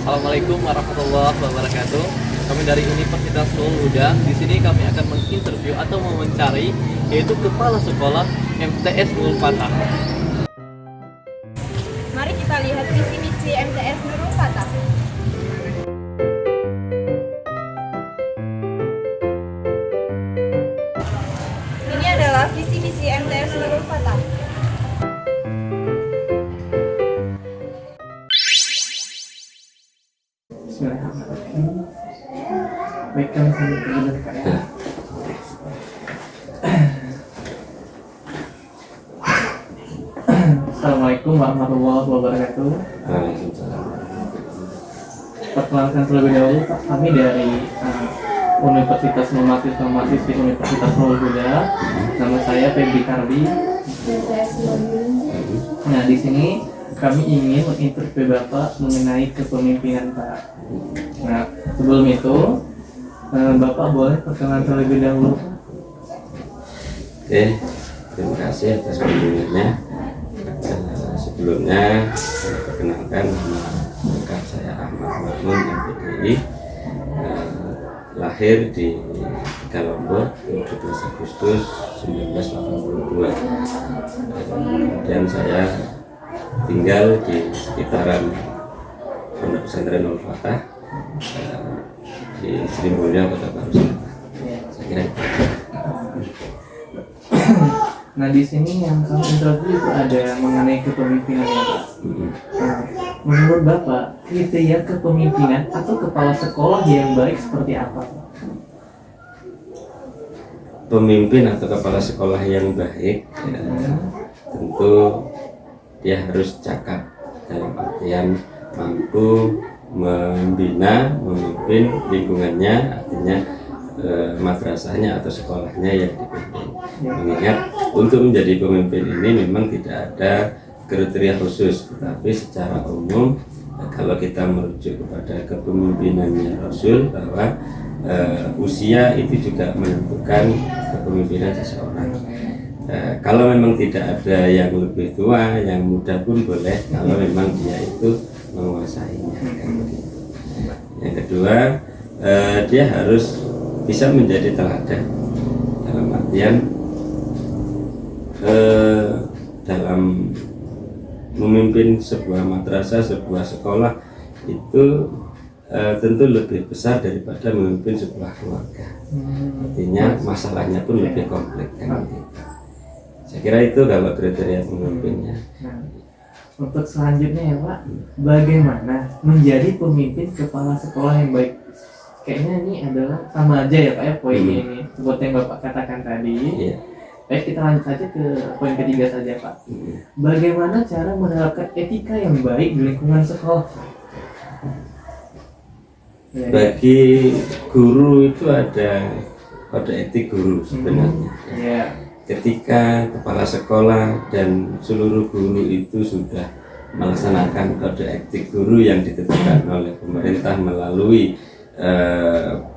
Assalamualaikum warahmatullahi wabarakatuh. Kami dari Universitas Nurul Huda. Di sini kami akan menginterview atau mewawancari yaitu kepala sekolah MTS Nurul Fatah. Mari kita lihat visi misi MTS Nurul Fatah. Ini adalah visi misi MTS Nurul Fatah. Bismillahirrahmanirrahim. Baik, kami sambil dulu Pak ya. Assalamualaikum warahmatullahi wabarakatuh. Waalaikumsalam. Perkenalkan terlebih dahulu Pak, kami dari Universitas Mahasiswa-mahasiswi Universitas Nurul Huda. Nama saya Febri Kardi. Nah, di sini kami ingin menginterview Bapak mengenai kepemimpinan Pak. Nah, sebelum itu Bapak boleh perkenalan terlebih dahulu. Oke, terima kasih atas kunjungannya. Sebelumnya saya perkenalkan nama lengkap saya Ahmad Makmun MPDI, lahir di Lombok 17 Agustus 1982. Kemudian saya tinggal di sekitaran Pondok Pesantren Nurul Fatah di Sri Mulia, Kota Baru Selatan. Saya kira itu. Nah, di sini yang kami interview itu ada mengenai kepemimpinan ya Pak. Nah, menurut Bapak, kriteria kepemimpinan atau kepala sekolah yang baik seperti apa Pak? Pemimpin atau kepala sekolah yang baik tentu dia harus cakap, dalam artian mampu membina, memimpin lingkungannya, artinya madrasahnya atau sekolahnya yang dipimpin. Mengingat untuk menjadi pemimpin ini memang tidak ada kriteria khusus, tetapi secara umum kalau kita merujuk kepada kepemimpinannya Rasul bahwa usia itu juga menentukan kepemimpinan seseorang. Kalau memang tidak ada yang lebih tua, yang muda pun boleh kalau memang dia itu menguasainya. Yang kedua, dia harus bisa menjadi teladan, dalam artian dalam memimpin sebuah madrasah, sebuah sekolah itu tentu lebih besar daripada memimpin sebuah keluarga. Artinya masalahnya pun lebih kompleks kan gitu. Saya kira itu kalau kriteria pemimpinnya. Nah, untuk selanjutnya ya Pak, bagaimana menjadi pemimpin kepala sekolah yang baik? Kayaknya ini adalah sama aja ya Pak ya poin ini, seperti yang Bapak katakan tadi. Iya. Baik, kita lanjut saja ke poin ketiga saja Pak. Bagaimana cara menerapkan etika yang baik di lingkungan sekolah? Ya, Bagi guru itu ada kode etik guru sebenarnya. ya. Ketika kepala sekolah dan seluruh guru itu sudah melaksanakan kode etik guru yang ditetapkan oleh pemerintah melalui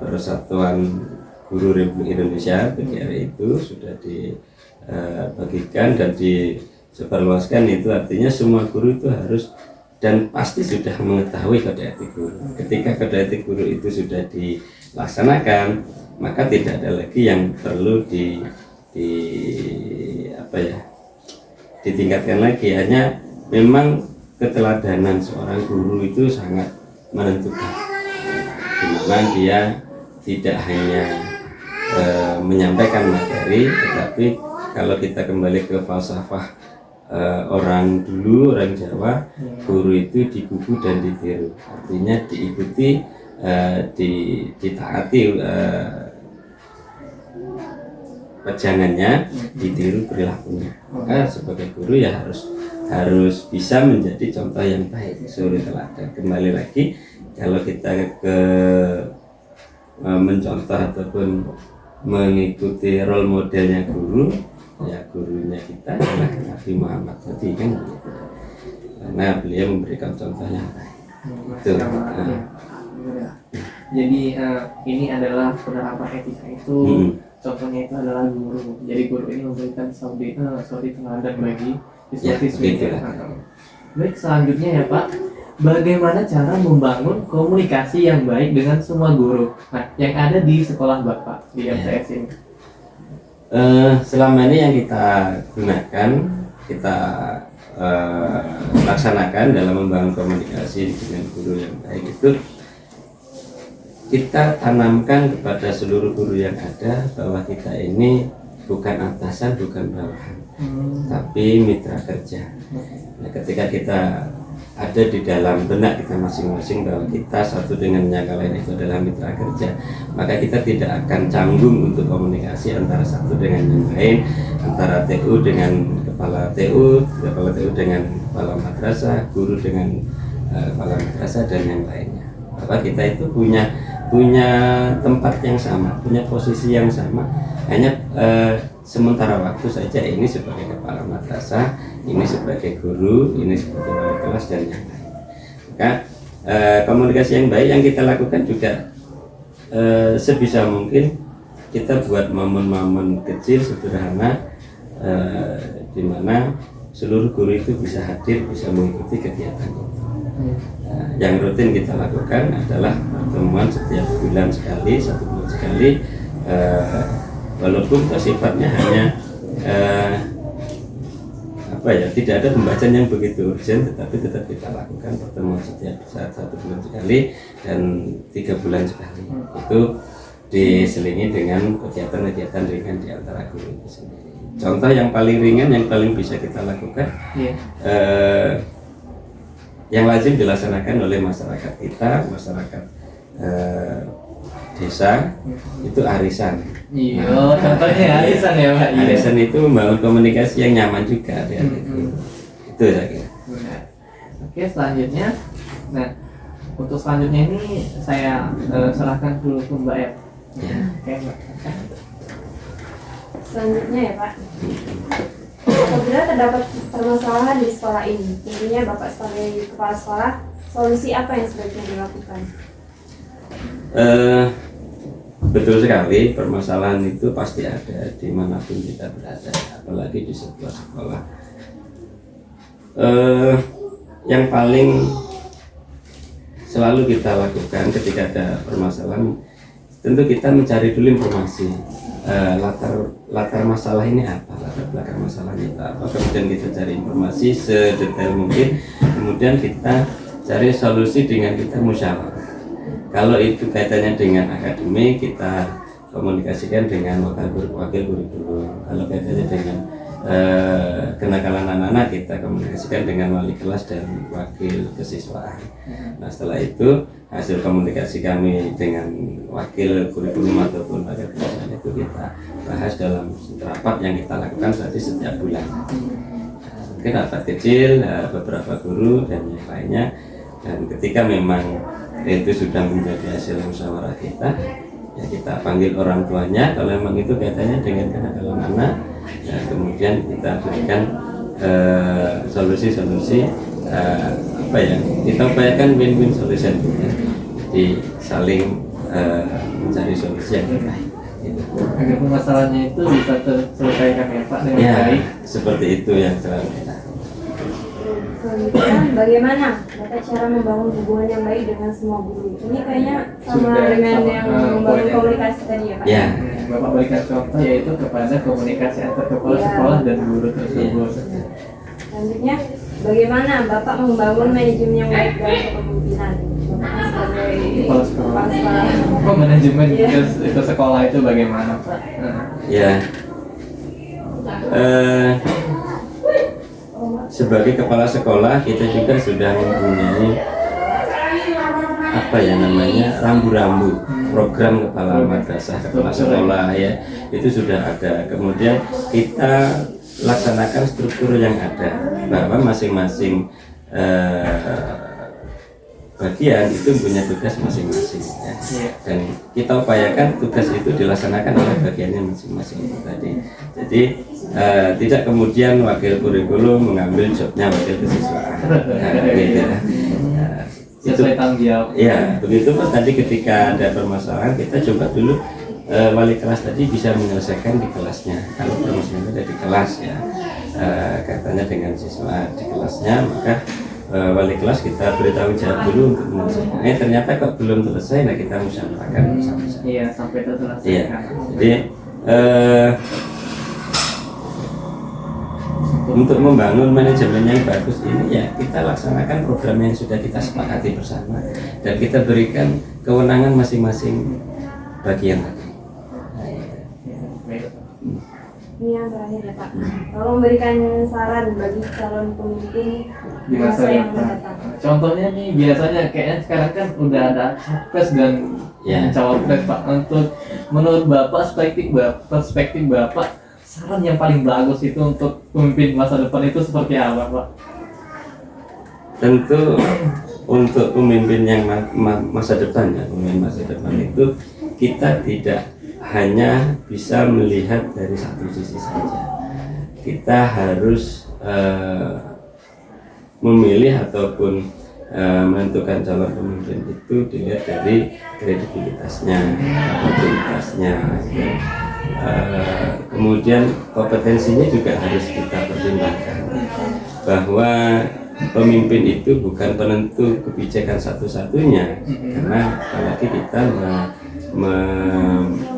Persatuan Guru Republik Indonesia PGRI itu sudah dibagikan dan disebarluaskan, itu artinya semua guru itu harus dan pasti sudah mengetahui kode etik guru. Ketika kode etik guru itu sudah dilaksanakan, maka tidak ada lagi yang perlu ditingkatkan lagi. Hanya memang keteladanan seorang guru itu sangat menentukan, di mana dia tidak hanya menyampaikan materi, tetapi kalau kita kembali ke falsafah orang dulu, orang Jawa, guru itu digugu dan ditiru, artinya diikuti, ditaati pejangannya, ditiru perilakunya. Maka sebagai guru ya harus bisa menjadi contoh yang baik, suri teladan. Kembali lagi, kalau kita mencontoh ataupun mengikuti role modelnya guru, ya gurunya kita adalah Nabi Muhammad tadi kan begitu. Karena beliau memberikan contoh yang baik. Itu. Jadi ini adalah penerapan etika itu. Contohnya itu adalah guru. Jadi guru ini memberikan suri teladan bagi siswa-siswinya. Baik, selanjutnya ya Pak, bagaimana cara membangun komunikasi yang baik dengan semua guru? Nah, yang ada di sekolah Bapak di MTS ini. Selama ini yang kita gunakan, kita laksanakan dalam membangun komunikasi dengan guru yang baik itu, kita tanamkan kepada seluruh guru yang ada bahwa kita ini bukan atasan, bukan bawahan, tapi mitra kerja. Nah, ketika kita ada di dalam benak kita masing-masing bahwa kita satu dengan yang lain itu adalah mitra kerja, maka kita tidak akan canggung untuk komunikasi antara satu dengan yang lain, antara TU dengan kepala TU dengan kepala madrasah, guru dengan kepala madrasah dan yang lainnya. Bahwa kita itu punya tempat yang sama, punya posisi yang sama, hanya sementara waktu saja ini sebagai kepala madrasah, ini sebagai guru, ini sebagai wali kelas dan yang lain. Maka komunikasi yang baik yang kita lakukan juga sebisa mungkin kita buat momen-momen kecil sederhana di mana seluruh guru itu bisa hadir, bisa mengikuti kegiatan itu. Yang rutin kita lakukan adalah pertemuan setiap bulan sekali, 1 bulan sekali, walaupun sifatnya hanya tidak ada pembacaan yang begitu urgent, tetapi tetap kita lakukan pertemuan setiap 1 bulan sekali dan 3 bulan sekali. Itu diselingi dengan kegiatan-kegiatan ringan di antara guru itu sendiri. Contoh yang paling ringan, yang paling bisa kita lakukan, yang lazim dilaksanakan oleh masyarakat kita, masyarakat desa, itu arisan. Iya, contohnya arisan ya Pak. Arisan itu membangun komunikasi yang nyaman juga. Itu saya kira. Oke, selanjutnya, nah untuk selanjutnya ini saya serahkan dulu ke Mbak Ep. Oke, Mbak. Selanjutnya ya Pak, apabila terdapat permasalahan di sekolah ini, tentunya Bapak sebagai kepala sekolah, solusi apa yang sebaiknya dilakukan? Betul sekali, permasalahan itu pasti ada dimanapun kita berada, apalagi di sebuah sekolah. Yang paling selalu kita lakukan ketika ada permasalahan, tentu kita mencari dulu informasi, latar masalah ini apa, latar belakang masalahnya apa, kemudian kita cari informasi sedetail mungkin, kemudian kita cari solusi dengan kita musyawarah. Kalau itu kaitannya dengan akademik, kita komunikasikan dengan wakil guru dulu. Kalau kaitannya dengan kenakalan anak-anak, kita komunikasikan dengan wali kelas dan wakil kesiswaan. Nah, setelah itu hasil komunikasi kami dengan wakil kurikulum ataupun wakil kesiswaan itu kita bahas dalam rapat yang kita lakukan setiap bulan. Mungkin rapat kecil, beberapa guru dan yang lainnya. Dan ketika memang itu sudah menjadi hasil musyawarah kita, ya kita panggil orang tuanya kalau memang itu kaitannya dengan kenakalan anak, ya kemudian kita berikan solusi-solusi apa yang kita upayakan win-win solution, ya. Jadi saling mencari solusi yang terbaik. Gitu. Agar permasalahannya itu bisa terselesaikan ya Pak dengan baik. Seperti itu yang selalu kita. Kemudian bagaimana Bapak cara membangun hubungan yang baik dengan semua guru? Ini kayaknya sama dengan yang membangun komunikasi tadi ya Pak? Ya. Bapak berikan contoh yaitu kepada komunikasi antar kepala sekolah dan guru tersebut. Selanjutnya, bagaimana Bapak membangun manajemen yang baik dalam kepemimpinan? Bapak sebagai Kepala sekolah. kepala sekolah. Kok manajemen itu sekolah itu bagaimana Pak? Ya. Sebagai kepala sekolah kita juga sudah mempunyai rambu-rambu program kepala madrasah, kepala sekolah, ya itu sudah ada. Kemudian kita laksanakan struktur yang ada bahwa masing-masing bagian itu punya tugas masing-masing, ya. Dan kita upayakan tugas itu dilaksanakan oleh bagiannya masing-masing itu tadi. Jadi tidak kemudian wakil kurikulum mengambil jobnya wakil kesiswaan, gitu ya. Sesuai tanggung jawab. Ya, begitu Pak. Tadi ketika ada permasalahan kita coba dulu wali kelas tadi bisa menyelesaikan di kelasnya. Kalau permasalahan ada di kelas, ya katanya dengan siswa di kelasnya, maka wali kelas kita beritahu jawab dulu untuk menyelesaikan. Ternyata kok belum selesai, nah kita musyawarahkan sama-sama. Iya, sampai terselesaikan. Iya. Jadi untuk membangun manajemen yang bagus ini ya kita laksanakan program yang sudah kita sepakati bersama dan kita berikan kewenangan masing-masing bagian tadi. Ini yang terakhir ya Pak. Tolong memberikan saran bagi calon pemimpin Di masa yang depan. mendatang. Contohnya nih biasanya kayaknya sekarang kan udah ada capres dan Ya. cawapres Pak. Untuk menurut Bapak perspektif Bapak saran yang paling bagus itu untuk pemimpin masa depan itu seperti apa Pak? Tentu untuk pemimpin yang masa depan ya, pemimpin masa depan itu kita tidak hanya bisa melihat dari satu sisi saja. Kita harus memilih ataupun menentukan calon pemimpin itu dilihat dari kredibilitasnya, kapabilitasnya, ya. Kemudian kompetensinya juga harus kita pertimbangkan bahwa pemimpin itu bukan penentu kebijakan satu-satunya, karena apalagi kita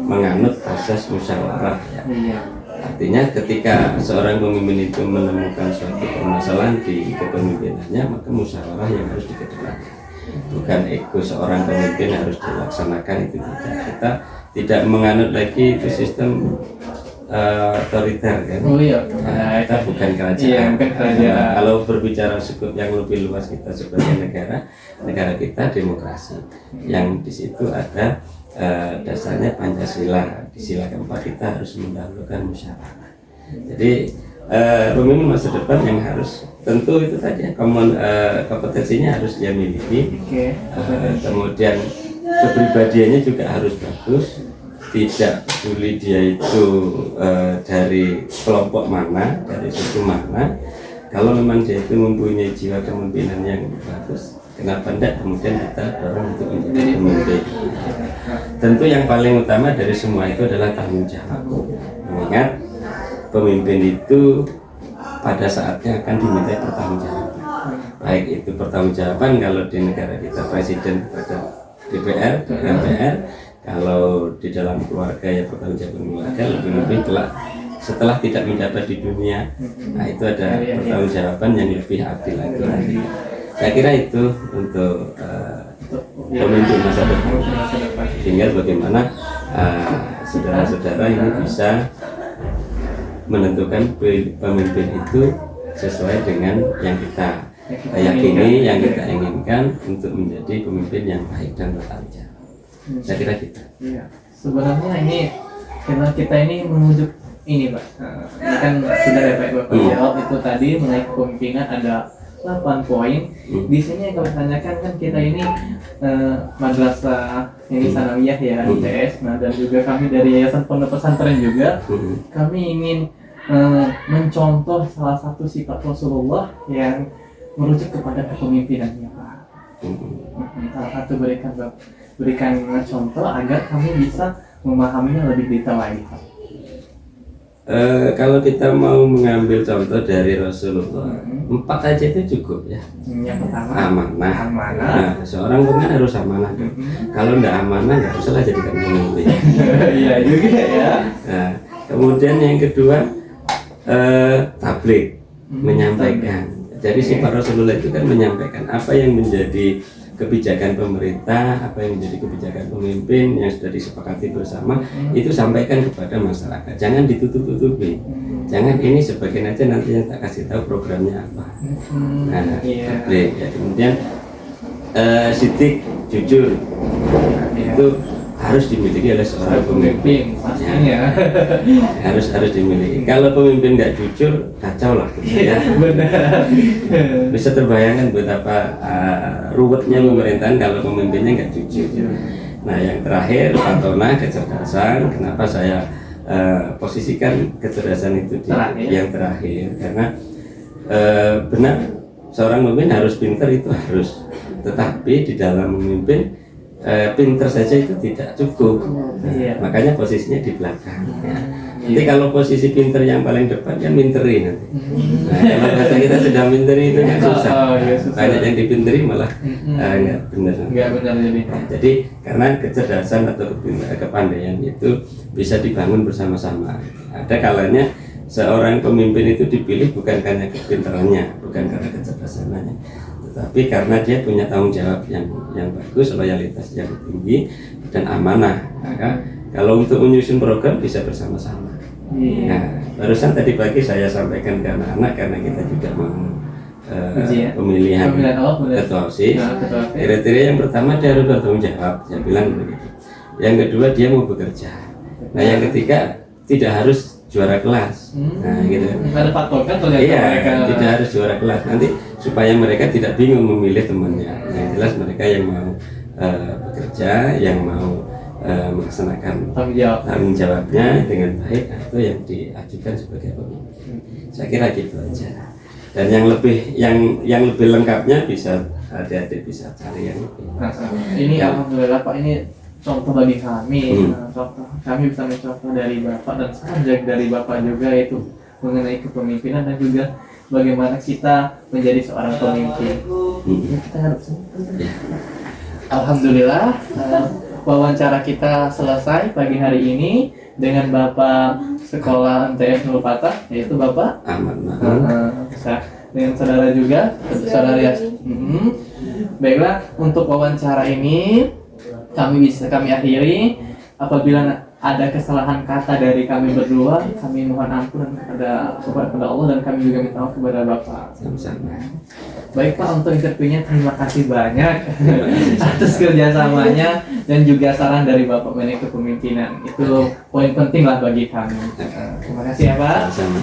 menganut asas musyawarah ya. Artinya ketika seorang pemimpin itu menemukan suatu permasalahan di kepemimpinannya, maka musyawarah yang harus dikedepankan, bukan ego seorang pemimpin harus dilaksanakan, itu tidak. Kita tidak menganut lagi itu sistem otoriter kan. Oh iya. Nah, kita bukan kerajaan. Iya, bukan kerajaan. Kalau berbicara skup yang lebih luas, kita sebagai negara kita demokrasi, yang di situ ada dasarnya Pancasila. Di sila keempat kita harus mendahulukan musyawarah. Jadi pemimpin masa depan yang harus tentu itu tadi kompetensinya harus dia miliki. Oke. Kemudian kepribadiannya juga harus bagus. Tidak peduli dia itu dari kelompok mana, dari suku mana. Kalau memang dia itu mempunyai jiwa kepemimpinan yang bagus, kenapa tidak kemudian kita dorong untuk menjadi pemimpin. Tentu yang paling utama dari semua itu adalah tanggung jawab. Mengingat pemimpin itu pada saatnya akan dimintai pertanggungjawaban. Baik itu pertanggungjawaban kalau di negara kita presiden kepada DPR, MPR, kalau di dalam keluarga ya pertanggungjawaban keluarga, lebih-lebih setelah tidak menjabat di dunia, nah itu ada pertanggungjawaban yang lebih adil lagi. Saya kira itu untuk pemimpin masa depan. Tinggal bagaimana saudara-saudara ini bisa menentukan pemimpin itu sesuai dengan yang kita yakini, yang kita inginkan untuk menjadi pemimpin yang baik dan bertanggung jawab. Saya kira kita. Iya. Sebenarnya ini karena kita ini menuju ini Pak. Ini kan sudah ada Bapak jawab itu tadi mengenai kepemimpinan ada 8 poin. Di sini yang kami tanyakan kan kita ini madrasah ini sanawiyah ya, ITS. Nah, dan juga kami dari Yayasan Pondok Pesantren juga kami ingin mencontoh salah satu sifat Rasulullah yang merujuk kepada kepemimpinannya Pak. Salah satu berikan contoh agar kami bisa memahaminya lebih detail lagi Pak. Kalau kita mau mengambil contoh dari Rasulullah, 4 aja itu cukup ya. Yang pertama Amanah. amanah. Nah, seorang pemimpin harus amanah. Kalau tidak amanah nggak usah lah jadikan pemimpin. Iya juga ya. Nah, kemudian yang kedua tabligh, menyampaikan. Jadi sifat Rasulullah itu kan menyampaikan apa yang menjadi kebijakan pemerintah, apa yang menjadi kebijakan pemimpin yang sudah disepakati bersama, itu sampaikan kepada masyarakat. Jangan ditutup-tutupi. Jangan ini sebagian aja, nanti yang tak kasih tahu programnya apa. Nah, tabligh. Ya, kemudian sidik, jujur. Nah, itu harus dimiliki oleh seorang pemimpin. Pastinya. Harus dimiliki. Kalau pemimpin nggak jujur, kacau lah gitu ya. Benar. Bisa terbayangkan betapa ruwetnya pemerintahan kalau pemimpinnya nggak jujur. Nah, yang terakhir patona, kecerdasan. Kenapa saya posisikan kecerdasan itu di yang terakhir? Karena benar seorang pemimpin harus pintar, itu harus. Tetapi di dalam memimpin pinter saja itu tidak cukup. Makanya posisinya di belakang ya. Nanti kalau posisi pinter yang paling depan kan minteri nanti. Nah, kalau bahasa kita sedang minteri itu nggak susah. Iya, susah. Banyak yang dipinteri malah nggak benar. Nggak benar jadi. Nah, jadi karena kecerdasan atau kepandaian itu bisa dibangun bersama-sama. Ada kalanya seorang pemimpin itu dipilih bukan karena kepintarannya, bukan karena kecerdasannya, tetapi karena dia punya tanggung jawab yang bagus, loyalitas yang tinggi dan amanah. Maka kalau untuk menyusun program bisa bersama-sama. Nah, barusan tadi pagi saya sampaikan ke anak-anak karena kita juga mau pemilihan ketua OSIS. Kriteria yang pertama dia harus bertanggung jawab, saya bilang begitu. Yang kedua dia mau bekerja. Nah, yang ketiga tidak harus juara kelas. Nah, gitu. Ada patokan ternyata iya, mereka. tidak harus juara kelas. Nanti supaya mereka tidak bingung memilih temannya. Yang jelas mereka yang mau bekerja, yang mau melaksanakan tanggung jawabnya dengan baik, itu yang diajukan sebagai pemimpin. Saya kira gitu aja. Dan yang lebih lengkapnya bisa adik-adik bisa cari yang lebih. Ini alhamdulillah Pak, ini contoh bagi kami. Contoh kami bisa mencontoh dari Bapak dan sajak dari Bapak juga, itu mengenai kepemimpinan dan juga bagaimana kita menjadi seorang pemimpin. Kita harus alhamdulillah wawancara kita selesai pagi hari ini dengan Bapak Sekolah MTS Nurul Fatah, yaitu Bapak Ahmad. dengan saudara juga, saudara Yas. Baiklah, untuk wawancara ini kami akhiri. Apabila ada kesalahan kata dari kami berdua, kami mohon ampun kepada Allah, dan kami juga minta maaf kepada Bapak. Sama-sama. Baik Pak, untuk interviewnya terima kasih banyak atas kerjasamanya dan juga saran dari Bapak mengenai kepemimpinan. Itu poin penting lah bagi kami. Terima kasih ya Pak. Sama-sama.